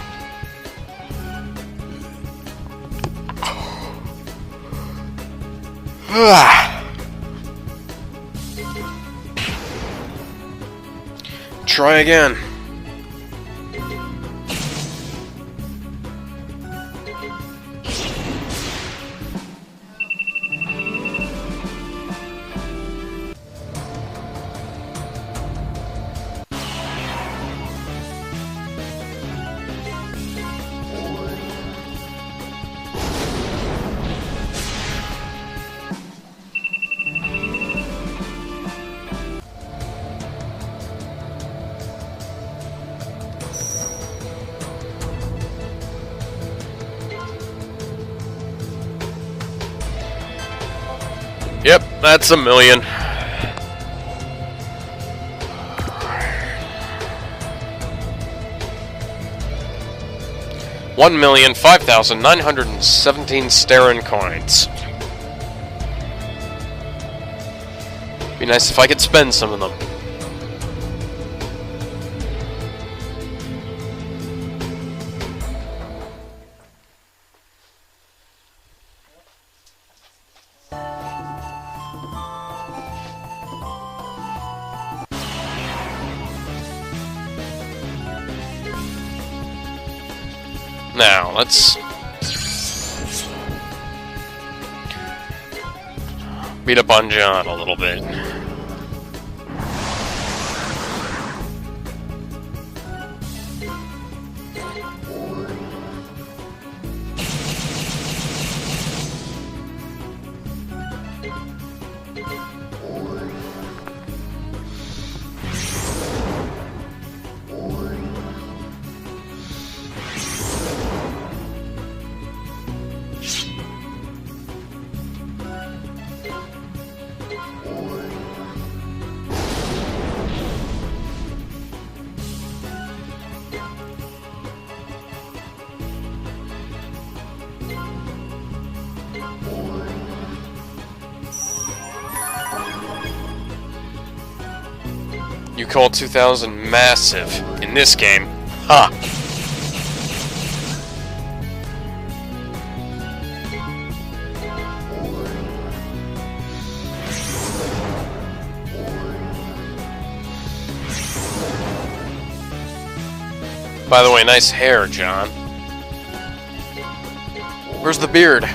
try again. Yep, that's a million. $1,005,917 Starin coins. Be nice if I could spend some of them. Now, let's beat up on John a little bit. You call 2000 massive in this game. Ha! By the way, nice hair, John. Where's the beard?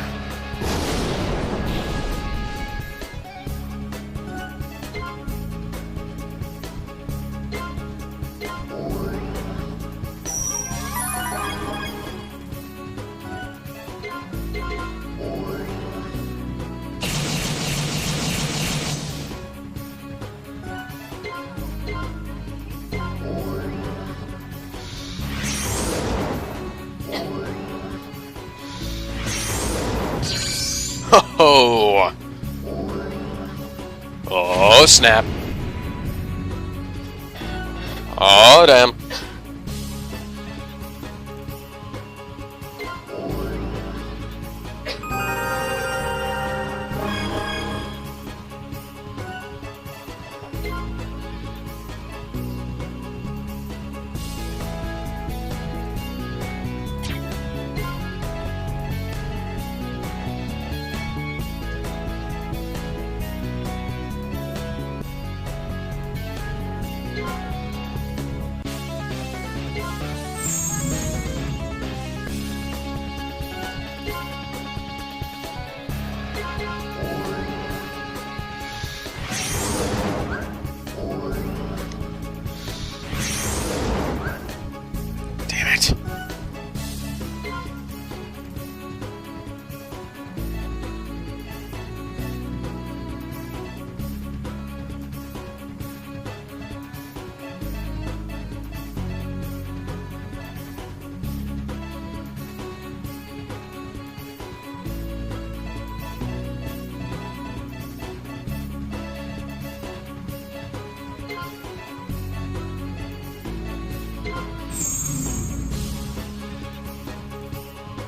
Oh! Oh, snap. Oh, damn.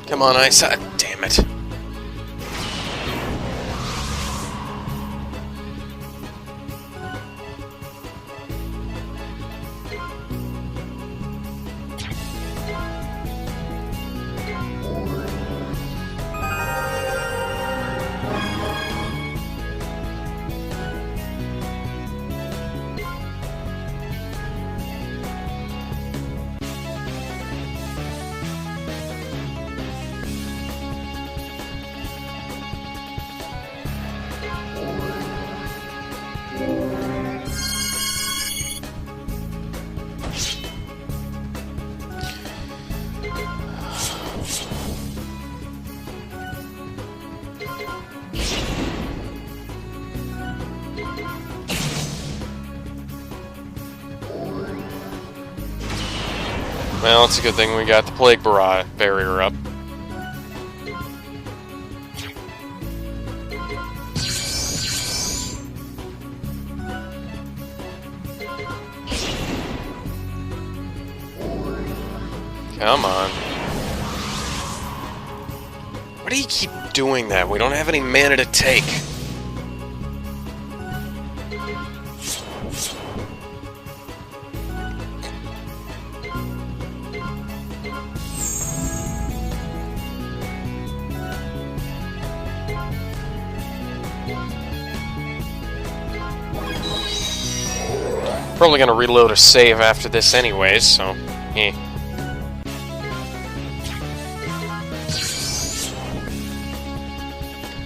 Come on, Ice. Damn it. Well, it's a good thing we got the plague barrier up. Come on. Why do you keep doing that? We don't have any mana to take. Probably gonna reload a save after this anyways, so eh.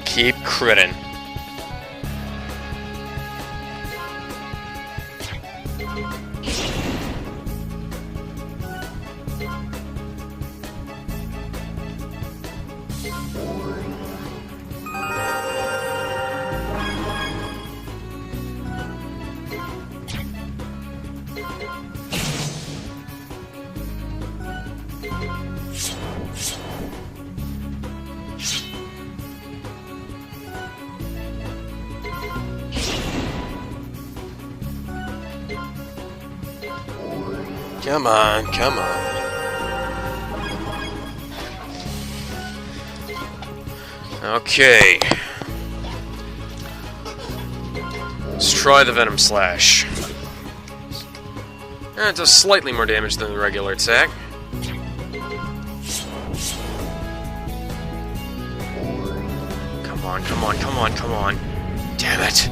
Keep critting. Come on, come on. Okay. Let's try the Venom Slash. It does slightly more damage than the regular attack. Come on, come on, come on, come on. Damn it.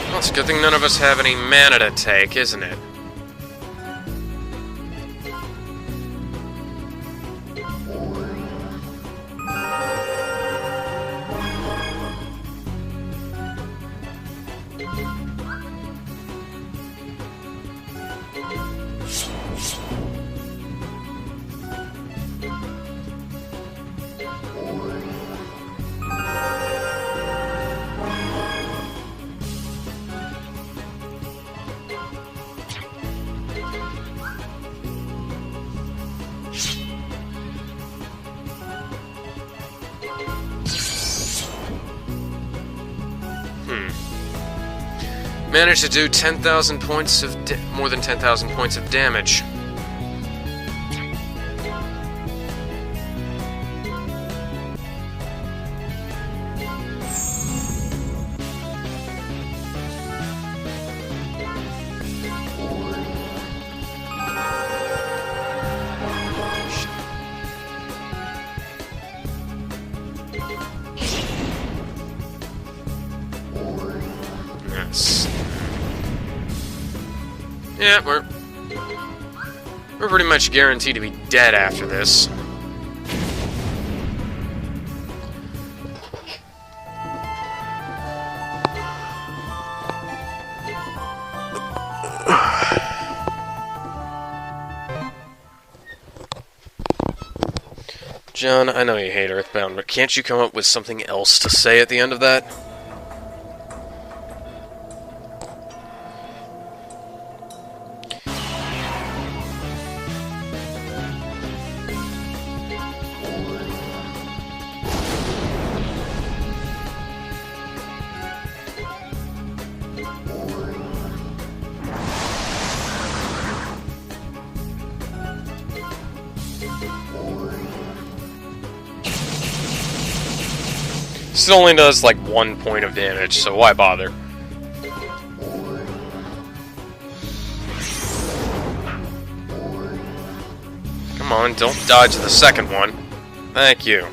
Well, it's a good thing none of us have any mana to take, isn't it? Managed to do 10,000 points of more than 10,000 points of damage. Yes. Yeah, we're pretty much guaranteed to be dead after this. John, I know you hate Earthbound, but can't you come up with something else to say at the end of that? This only does like 1 point of damage, so why bother? Come on, don't dodge the second one. Thank you.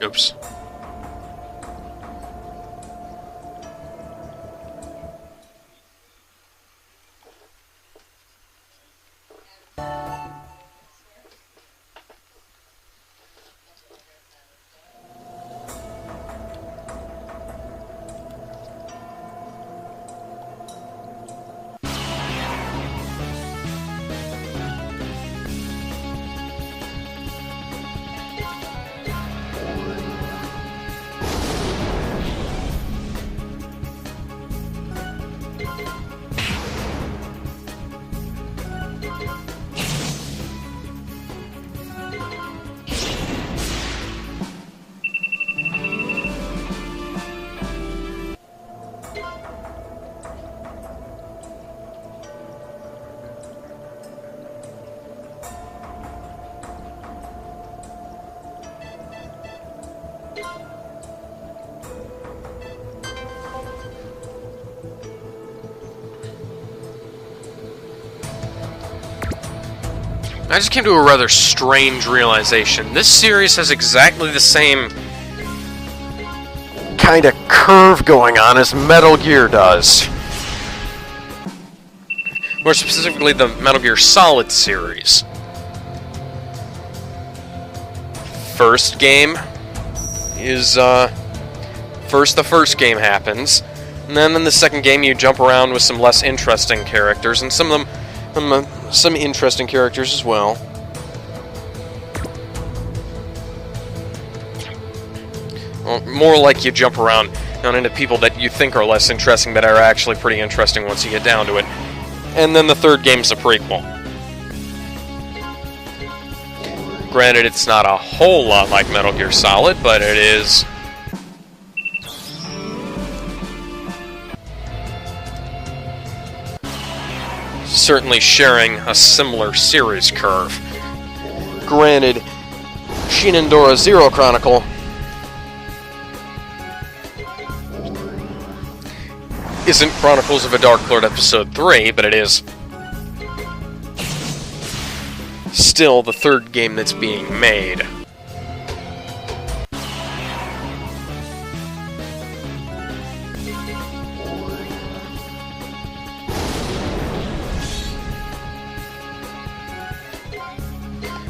Oops. I just came to a rather strange realization. This series has exactly the same kind of curve going on as Metal Gear does. More specifically, the Metal Gear Solid series. First game is, first the first game happens, and then in the second game you jump around with some less interesting characters, and some of them some interesting characters as well. Well, more like you jump around into people that you think are less interesting but are actually pretty interesting once you get down to it. And then the third game's a prequel. Granted, it's not a whole lot like Metal Gear Solid, but it is certainly sharing a similar series curve. Granted, Shenandoah Zero Chronicle isn't Chronicles of a Dark Lord Episode 3, but it is still the third game that's being made.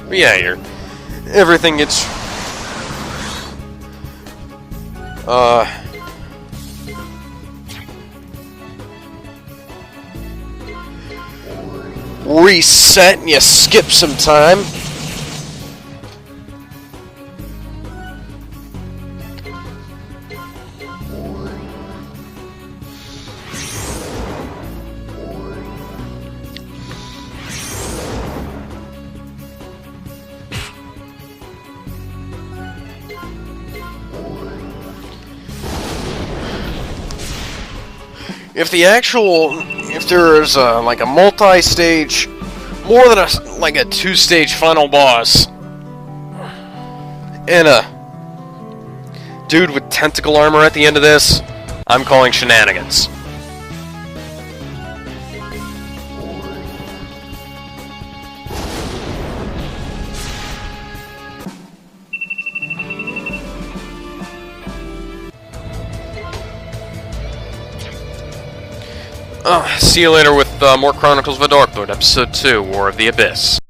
But yeah, here, everything gets reset and you skip some time. If there's like a multi-stage, more than like a two-stage final boss, and a dude with tentacle armor at the end of this, I'm calling shenanigans. See you later with more Chronicles of a Dark Lord, Episode 2, War of the Abyss.